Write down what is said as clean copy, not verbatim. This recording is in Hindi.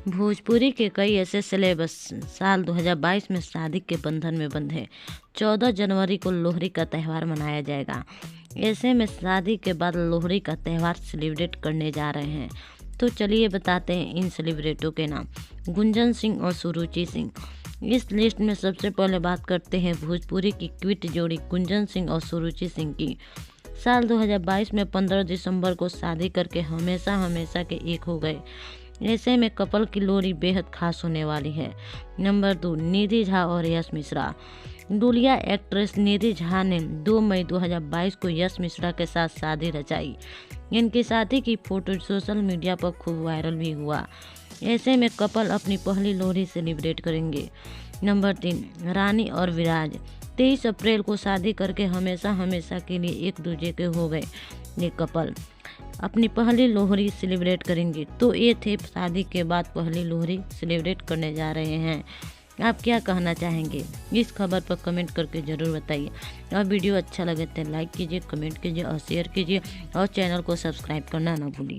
भोजपुरी के कई ऐसे सेलेब्स साल 2022 में शादी के बंधन में बंधे। 14 जनवरी को लोहड़ी का त्यौहार मनाया जाएगा। ऐसे में शादी के बाद लोहड़ी का त्यौहार सेलिब्रेट करने जा रहे हैं। तो चलिए बताते हैं इन सेलिब्रेटों के नाम। गुंजन सिंह और सुरुचि सिंह। इस लिस्ट में सबसे पहले बात करते हैं भोजपुरी की क्विट जोड़ी गुंजन सिंह और सुरुचि सिंह की। साल 2022 में 15 दिसंबर को शादी करके हमेशा के एक हो गए। ऐसे में कपल की लोहड़ी बेहद खास होने वाली है। नंबर 2, निधि झा और यश मिश्रा। दुलिया एक्ट्रेस निधि झा ने 2 मई 2022 को यश मिश्रा के साथ शादी रचाई। इनकी शादी की फोटो सोशल मीडिया पर खूब वायरल भी हुआ। ऐसे में कपल अपनी पहली लोहड़ी सेलिब्रेट करेंगे। नंबर 3, रानी और विराज। 23 अप्रैल को शादी करके हमेशा के लिए एक दूसरे के हो गए। ये कपल अपनी पहली लोहड़ी सेलिब्रेट करेंगे। तो ये थे शादी के बाद पहली लोहड़ी सेलिब्रेट करने जा रहे हैं। आप क्या कहना चाहेंगे इस खबर पर कमेंट करके ज़रूर बताइए। और वीडियो अच्छा लगे तो लाइक कीजिए, कमेंट कीजिए और शेयर कीजिए और चैनल को सब्सक्राइब करना ना भूलिए।